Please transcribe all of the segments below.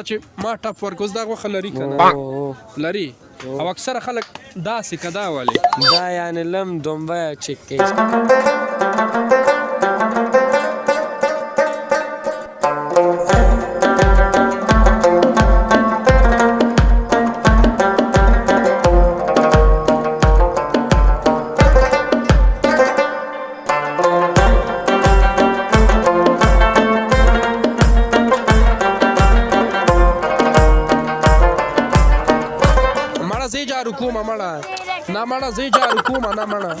چې ما ټپ ورکوز دا غوښه لري که نه لري او اکثره خلک داسې که دا ولې دا یعنی لم دنبه چکی نه مړه زه یې جارو کومه نه مړه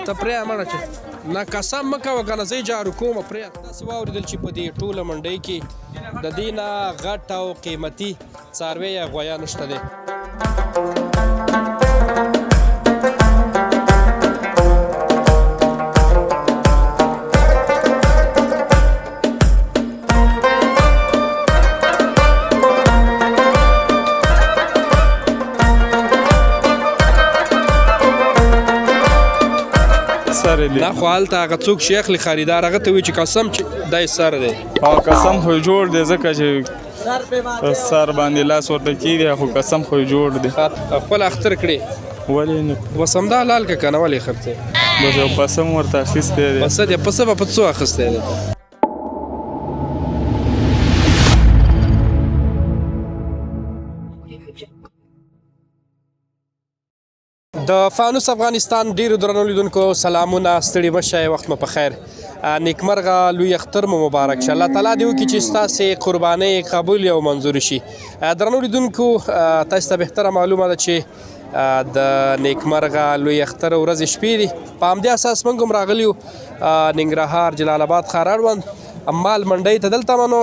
ته پرېږده مړه چې نه قسم مه کوه که نه زه یې جارو کومه پرېږده تاسې واورېدل چې په دې ټوله منډۍ کې د دې نه غټ او قیمتي څاروی یا غویه نشته دی دا خو هلته هغه څوک چې اخلي خریدار هغه ته وایي چې قسم چې دا یې سر دی قسم خو جوړ دی ځکه چې سر باندې لاس ورته کېږي خو قسم خو جوړ دی خپل اختر کړې ولې نه بس همدا حلال که که نه ولې خرڅې بس یو قسم ورته اخیستی دی پسه دی پسه به په څو اخیستی دی د فانوس افغانستان ډیرو درنو لیدونکو سلامونه ستړي مه شئ وخت مو په خیر نیکمرغه لوی اختر مو مبارک شه الله تعالی دې وکړي چې ستاسې قربانۍ قبول او منظور شي درنو لیدونکو تاسو ته بهتره معلومه ده چې د نیکمرغه لوی اختر ورځې شپې دي په همدې اساس موږ هم راغلي یو ننګرهار جلال آباد ښار اړوند مال منډۍ ته دلته منو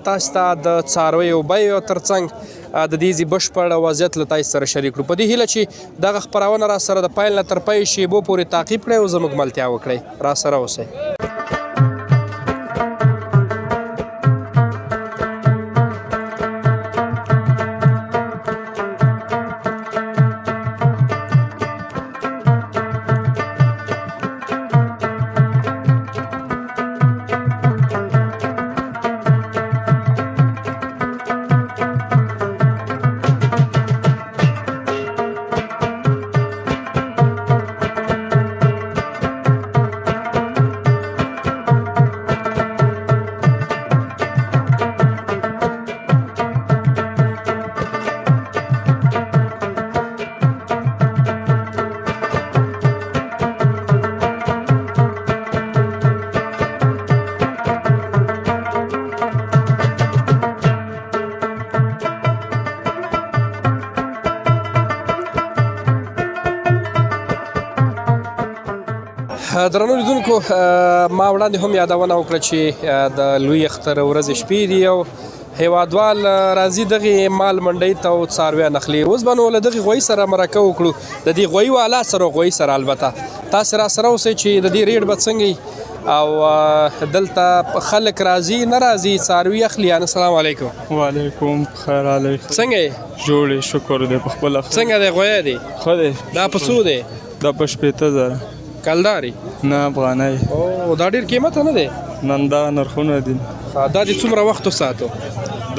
تاسو ته د څارویو بیو ترڅنګ د دې بشپړ وضعیت له تاسو سره شریک کړو په دې هیله چې دغه خپرونه را سره د پیل نه تر پای شیبو پورې تعقیب کړئ او زموږ ملتیا وکړئ را سره اوسئ درنو لیدونکو ما وړاندې هم یادونه وکړه چې د لوی اختر ورځې شپې دي او هیوادوال راځي دغې مال منډۍ ته او څارویان اخلي اوس به نو له دغې غویي سره مرکه وکړو د دې غویي والا سره غویي سره البته تاسې را سره اوسئ چې د دې ریټ به څنګه او دلته خلک راځي نه راځي څاروي اخلي یعنې السلام علیکم وعلیکم خیر علیکم څنګه یې جوړ یې شکر دی په خپله څنګه دی غویی دی ښه دی دا په څو دی دا په 15,000 کلداري نه افغانۍ او دا ډېر قیمته نه دی نن دا نرخونه دي دا دې څومره وخت وساتو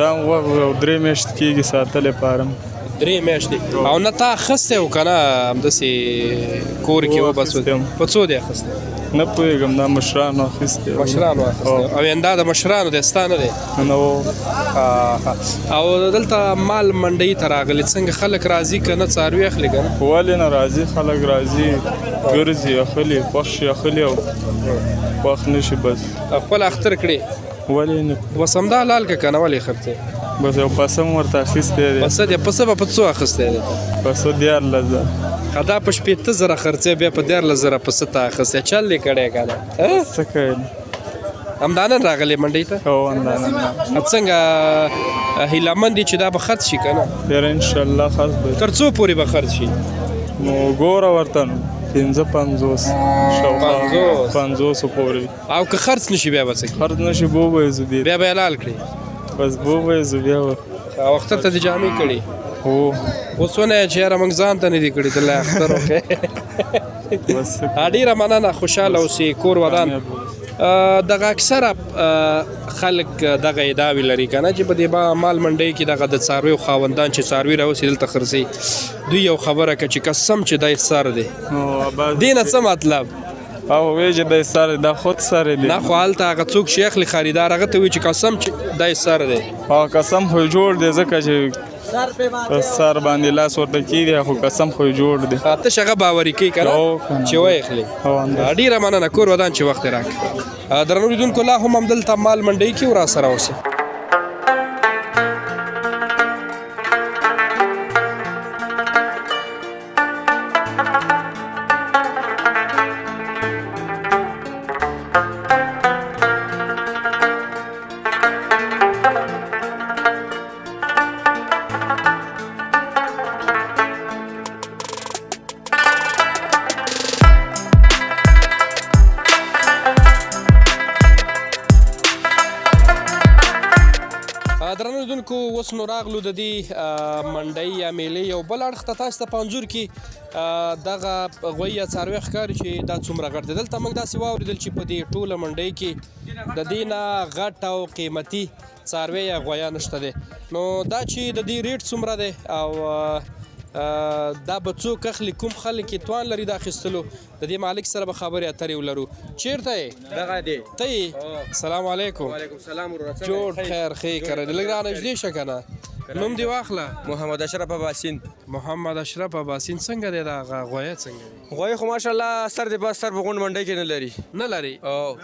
دا وخت 3 میاشتې کېږي ساتلی پارم 3 میاشتې او نه تا اخیستی و که نه همداسې کور کې وبس په څو دی اخیستی نه پوهېږم دا مشرانو اخیستی مشرانو اخیستی او یعنې دا د مشرانو دی ستا نه دی نه او دلته مال منډۍ ته راغلي څنګه خلک راځي که نه څاروي اخلي که نه ولې نه راځي خلک راځي ګرځي اخلي خوښ شي اخلي او خوښ نه شي بس خپل اختر کړې ولې نه بس همدا حلال که که نه ولې خرڅې بس یو پسه م ورته اخیستی دی پسه دی پسه به په څو اخیستی دی پسه 14,000 دا په 15,000 خرڅې بیا په 14,000 پسه ته اخیستی چل دې کړی که نه څه کوي همدا نن راغلی منډۍ ته هو همدا نن څنګه هیله مند دي چې دا به خرڅ شي که نه ډېر انشاءالله خرڅ به تر څو پورې به خرڅ شي نو ګوره ورته نو 50 شاوخوا 50 پورې او که خرڅ نشي بیا به څه کوي خرڅ نشي بوبویځو بیا بیا به حلال کړي بس بوبویځو بیا او اختر ته دې جامې کړي هو اوس ونه چې یاره موږ ځان ته نه دي کړي ته لا اختر وکړې ډېره مننه خوشحاله اوسې کور ودان دغه اکثره خلک دغه ادعاوې لري که نه چې په دې مال منډۍ کې دغه د څارویو خاوندان چې څاروي راوسي دلته خرڅوي دوی یو خبره که چې قسم چې دی سر دی دې نه څه مطلب او وی چې دی سر دا خود سر دی نه خو هلته هغه څوک چې اخلي خریدار هغه ته وایي چې قسم چې دی سر دی او قسم خو جوړ دی ځکه چې په سر باندې لاس ورته کېږي خو قسم خو جوړ دی تش هغه باوري کوي که نه چې ویخلي ډېره مننه کور ودان چې وخت یې راکړه درنو لیدونکو لا هم همدلته مال منډۍ کې راسره اوسئ درنو لیدونکو اوس نو راغلو د دې منډۍ یا میلې یو بل اړخ ته تاسو ته په انځور کې دغه غوی یا څاروي ښکاري چې دا څومره غټ دی دلته موږ داسې واورېدل چې په دې ټوله منډۍ کې د دې نه غټ او قیمتي څاروی یا غویان نشته دی نو دا چې د دې ریټ څومره دی او دا به څوک اخلي کوم خلک یې توان لري د اخیستلو د دې مالک سره به خبرې اترې ولرو چیرته یې دغه دی ته یې السلام علیکم وعلیکم السلام ورحمت جوړ خیر ښې کړی دی لږ رانږدې شه که نه نوم دې واخله محمد اشرف اباسین محمد اشرف اباسین څنګه دی دا غویه څنګه دی غوی خو ماشاءالله سر د بس سر په غونډ منډۍ کې نه لري نه لري او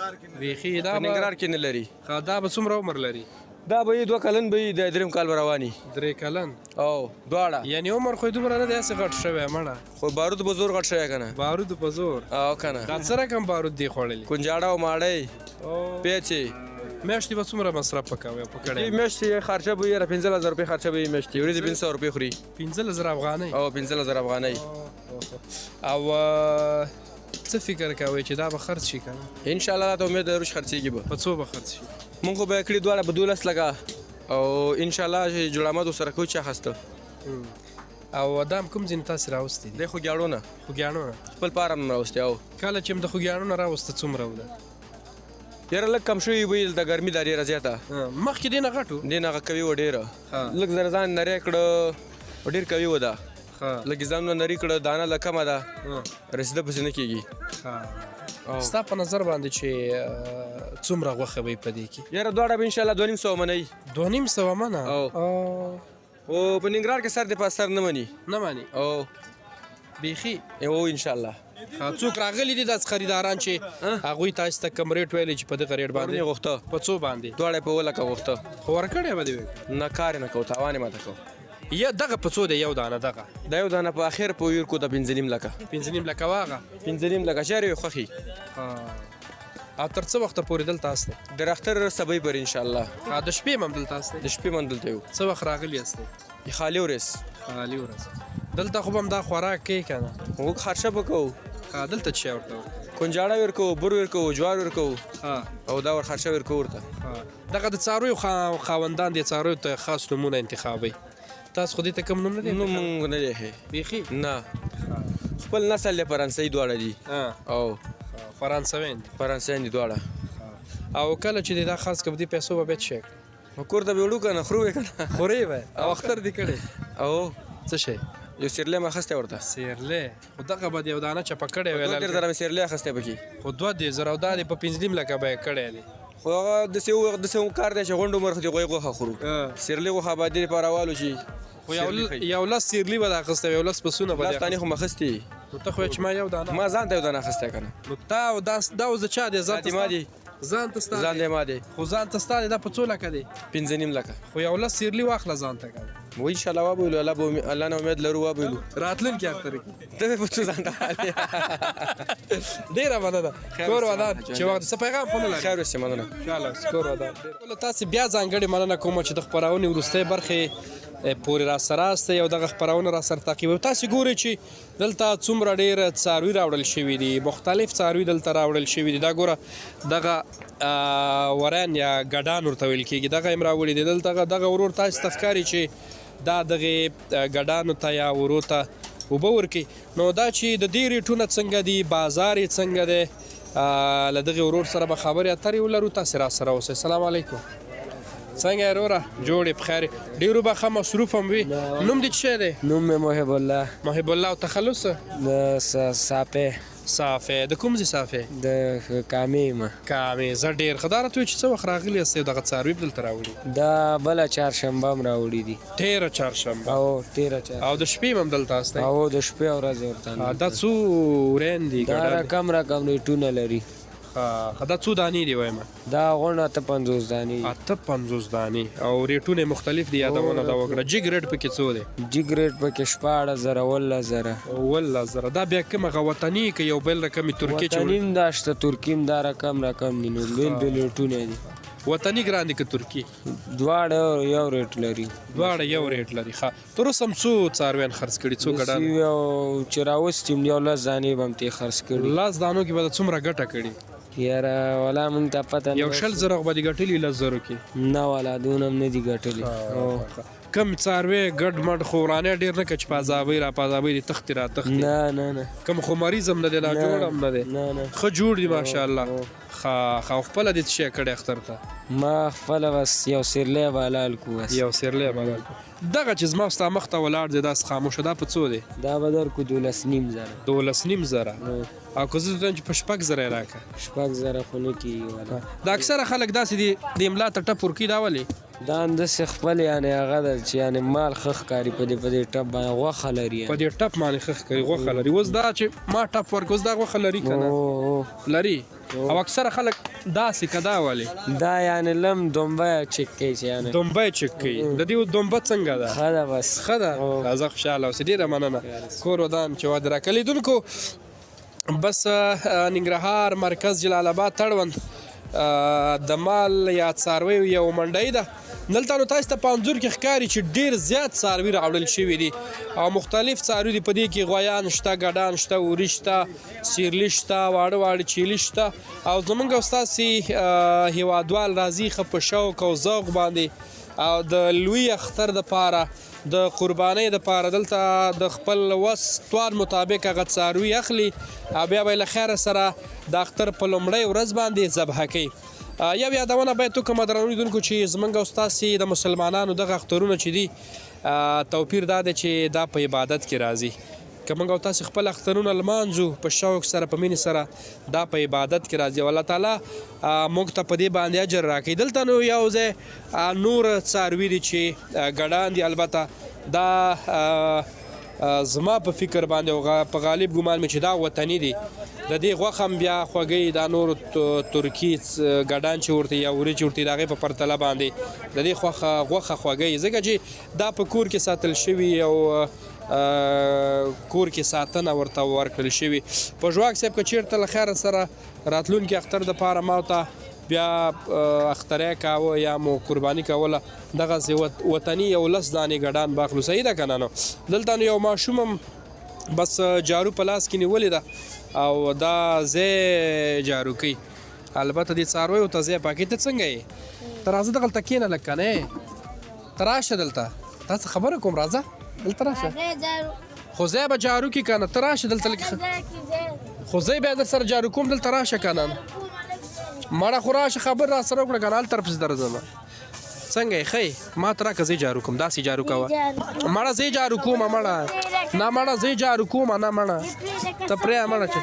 بیخي دا په ننګرهار کې نه لري دا به څومره عمر لري دا به یې 2 کلن به یې د درېیم کال به رواني 3 کلن او دواړه یعنی عمر خو یې دومره نه دی هسې غټ شوی مړه خو بارود به زور غټ شوی که نه بارود په زور او که نه دا څه رقم بارود دی خوړلي کنجاړه او ماړۍ پیچې میاشتې به څومره مصرف پکوي په کړی دې میاشتې خرچه به یې 15000 روپۍ خرچه به یې میاشتې ورځې 500 روپۍ خوري 15000 افغانۍ او 15000 افغانۍ او څه فکر کوئ چې دا به خرڅ شي که نه انشاءالله دا ته امید لرو چې خرڅېږي به په څو به خرڅ شي مونږ خو به یې کړي دواړه به 12 لکه او انشاءالله چې جوړامد ورسره کوو چې اخیسته او دا هم کوم ځینې تاسې راوستي دي دی خوږیاړو نه خوږیاڼو نه خپل پاره نه راوستي او کله چې م د خوږیاڼو نه راوسته څومره وده یاره لږ کم شوي به د ګرمي دا ډېره زیاته مخکې دې نه غټ و دې نه هغه کوي و ډېره لږ زره ځان نری کړه ډېر کوي و ده لږ ځان نری کړه دانه لږ کمه ده رسېده پسې نه کېږي ستا په نظر باندې چې څومره غوښه به یې په دې کې یاره دواړه به انشاءالله 2500 منئ 2500 منه او په ننګرهار کې سر د پاس سر نه مني نه ماني او بیخي او انشاءالله څوک راغلي دي داسې خریداران چې هغوی تاسو ته کم ریټ ویلی چې په دغه ریټ باندې یې غوښته په څو باندې دواړه په 2 لکه غوښته خو ورکړی به دې نه کار یې نه کوو تاوان یې ماته کوو یا دغه په څو دی یو دانه دغه دا یو دانه په اخر په یور کو د 15 لکه 15 لکه واغه 15 لکه شهر یو خوخي او تر څه وخت پورې دلته تاسو د اختر سبای پر ان شاء الله د شپې هم دلته تاسو د شپې من دلته یو څه وخت راغلی یاست خالی ورس خالی ورس دلته خو هم دا خوراک کې کنه موږ خرچه وکړو دلته چې ورته کنجاړه ورکو بور ورکو جوار ورکو او دا ور خرچه ورکو ورته دغه د څارویو خاوندان د څارویو ته خاص نمونه انتخابي تاسو خو دې ته کوم نوم نه دی نو مونږ نه دی بیخي نه خپل نسل له فرانسوي دواړه دي او فرانسویان فرانسویان دي دواړه او کله چې دا خاص کبدي پیسو به بیت شي کور ته وړو کنه خرو کنه خوري به او اختر دې کړي او څه شي یو سیرله ما خسته ورته سیرله خو دغه به یو دانه چپه کړي ویل ډېر زره سیرله خسته بکی خو 2000 او د په 15 لکه به کړي دي خو هغه د سیو کار دی چې غونډو مرخ دی غوغه خورو سیرله غوخه به دې پاروالو شي خو یو لاس سیرلی به اخسته یو لاس پسونه به لاستانی خو مخستی نو ته خو چې ما یو دانه ما ځان ته یو دانه خسته کنه نو تا او دا ز چا دی ځان ما دی ځان ته ستاره ځان دې ما دی خو ځان ته ستاره دا په څو لکه دی 15 لکه خو یو لاس سیرلی واخله ځان ته کنه و ان شاء الله وابولو الله نه امید لرو وابولو راتلل کې اختر کې ته په څه ځان ته ډیره مننه کور ودان چې وخت څه پیغام خو نه لري خیر اوسه مننه ان شاء الله کور ودان تاسو بیا ځانګړي مننه کوم چې د خبرونه ورسته برخه پورې را سره است یو دغه خبرونه را سره تعقیب تاسو ګورئ چې دلته څومره ډیر څاروي راوړل شوی دي مختلف څاروي دلته راوړل شوی دي دا ګوره دغه وران یا ګډان ورته ویل کېږي دغه هم راوړي دي دلته دغه ورور تاسو تفکاری چې دا دغه ګډانو ته یا ورو ته اوبه ورکړي نو دا چې د دې ریټونه څنګه دي بازار یې څنګه دی له دغې ورور سره به خبرې اترې ولرو. تاسې را سره اوسئ. السلام علیکم. څنګه یې وروره؟ جوړ یې بخیر یې. ډېرو به ښه مصروف هم وي. نوم دې څه شی دی؟ نوم مې محب الله. محب الله. او تخلص؟ د صافی. صافی. د کوم ځای صافی؟ د کامې یم. کامې. زه ډېر ښه. دا راته وایي چې څه وخت راغلي یاستئ دغه څاروي به دلته راوړي؟ دا بله چهارشنبه هم راوړي دي. تېره چهارشنبه. او تېره چهارشنبه. او د شپې هم همدلته استئ؟ او د شپې او ورځې ورته. دا څو ورین دي؟ دا رقم ریټونه لري. دا څو دانې دي وایم؟ دا غونډ 58 دانې. 58 دانې. او ریټونه مختلف دي یادونه دا وکړه. جګ ریټ پکې څو دی؟ جګ ریټ پکې 14,000 ولزره. ولزره. دا بیا کومه وطني که یو بل رقمي ترکي چې وطني دا شته ترکي دا رقم دي نو بیل ریټونه دي. وطني ګران دي که ترکي؟ دواړه یو ریټ لري. دواړه یو ریټ لري. ښه. تر اوسه هم څو څارویان خرڅ کړي؟ څو ګډان؟ چې راوستیم یو 10 دانې به هم ترې خرڅ کړي. 10 دانو کې به څومره ګټه کړي؟ یاره والا مونږ ته پته نه. یو 100,000 به دې ګټلي 10,000 کې؟ نه والا دونه هم نه دي ګټلي. کم څاروی ګډ مډ خو ورانه ډېر نه که چې پازابۍ را پازابۍ دي تختې را تختې؟ نه نه نه. کم خو مریض هم نه دی ناجوړ هم نه دی؟ نه نه. ښه جوړ دي ماشاءالله. ښه. خپله دې څه شی کړی اختر ته؟ ما خپله بس یو سیرلی بلال کو. یو سیرلی بلال کو. دغه چې زما ستا مخ ته ولاړ دی داسې خاموشه دا په څو دی؟ دا به درکو 12,500. 12,500. او که زه درته چې په 6,000 یې راکړه؟ 6,000 خو نه کېږي والا. د اکثره خلک داسې دي د املا ته ټپ ورکوي. دا ولې؟ دا همداسې خپل یعنې هغه ده چې یعنې مال ښه ښکاري په دې ټپ باندې غوښه لري. په دې ټپ باندې ښه ښکاري غوښه لري. اوس دا چې ما ټپ ورکړ اوس دا غوښه لري که نه؟ لري. او اکثره خلک داسې که دا ولې؟ دا یعنې لم دومبه چک کوي چې یعنې دومبه چک کوي. د دې دومبه څنګه ده؟ ښه ده بس. ښه ده. زه خوشحاله اوسې. ډېره مننه. کور ودان چې واده راکړه. لیدونکو بس ننګرهار مرکز جلال آباد تړوند د مال یا څارویو یو منډۍ ده. دلته نو تاسو ته په انځور کې ښکاري چې ډېر زیات څاروي راوړل شوي دي او مختلف څاروي دي. په دې کې غویان شته، ګډان شته، وري شته، سیرلي شته، واړه واړه چیلي شته. او زمونږ او ستاسې هیوادوال راځي ښه په شوق او ذوق باندې او د لوی اختر دپاره د قربانۍ دپاره دلته د خپل وس توان مطابق هغه څاروي اخلي او بیا به یې له خیره سره د اختر په لومړۍ ورځ باندې ذبحه کوي. یو یادونه باید وکړم درنو لیدونکو چې زموږ او ستاسې د مسلمانانو دغه اخترونه چې دي توپیر دا دی چې دا په عبادت کې راځي. که موږ او تاسې خپل اخترونه لمانځو په شوق سره په مینې سره دا په عبادت کې راځي او الله تعالی موږ ته په دې باندې اجر راکوي. دلته نو یو ځای نور څاروي دي چې ګډان دي. البته دا زما په فکر باندې او په غالب ګمان مې چې دا وطني دي. د دې غوښه هم بیا خوږی دا نور ترکي ګډان چې ورته یا وری چې ورته د هغې په پرتله باندې د دې غوښه خوږی ځکه چې دا په کور کې ساتل شوي او کور کې ساتنه ورته ورکړل شوي. په ژواک صاحب که چېرته له خیره سره راتلونکي اختر دپاره ما ته بیا اختری کاوه یا مو قرباني کوله دغسې وطني یو 10 دانې ګډان باخلو. صحیح ده که نه؟ نو دلته نو یو ماشوم هم بس جارو په لاس کې نیولې ده او دا ځای جارو کوي. البته دې څارویو ته ځای پاکوي. ته څنګه یې؟ ته راځه دغلته کښېنه لږ که نه. ته راشه دلته. تا څه خبره کوم راځه دلته راشه. خو ځای به جارو کړي که نه؟ ته راشه دلته لږ. خو ځای بیا در سره جارو کوم دلته راشه که نه؟ مړه خو راشه خبر را سره وکړه که نه هلته پسې درځم. څنګه یې ښه یې؟ ما ته راکړه زه جارو کوم. داسې جارو کوه مړه. زه جارو کومه مړه. نه مړه زه جارو کومه. نه مړه ته پرېږده مړه چې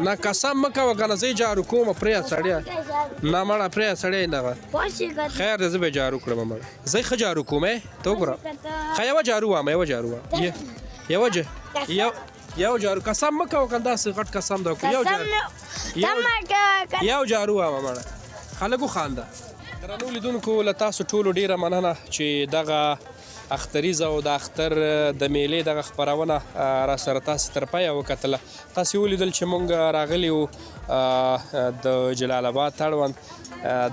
نه قسم مه کوه که نه. زه جارو کومه پرېږده سړیه. نه مړه پرېږده سړی دغه خیر دی. زه به یې جارو کړم مړه. زه ښه جارو کوم. ته وګوره ښه یوه جارو واما. یوه جارو واما. یو جارو قسم مه کوه که داسې غټ قسم ده. یو جارو واما مړه. خلک وخانده. درنو لیدونکو له تاسو ټولو ډیره مننه چې دغه اختریزه او د اختر د میلې دغه خپرونه را سره تاسې تر پایه وکتله. تاسې ولیدل چې موږ راغلي وو د جلال آباد تړوند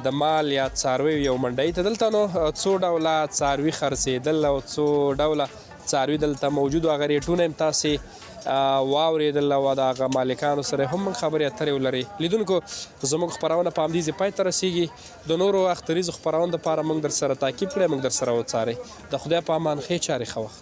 د مال یا څارویو یو منډۍ ته. دلته نو څو ډوله څاروي خرڅېدل او څو ډوله څاروي دلته موجود وو. هغه ریټونه هم تاسې واورېدل او د هغه مالکانو سره هم موږ خبرې اترې ولرې. لیدونکو زموږ خپرونه په همدې ځای پای ته رسېږي. د نورو اختریزو خپرونو دپاره موږ در سره تعقیب کړی، موږ در سره وڅارئ. د خدای په امان ښې چارې ښه وخت.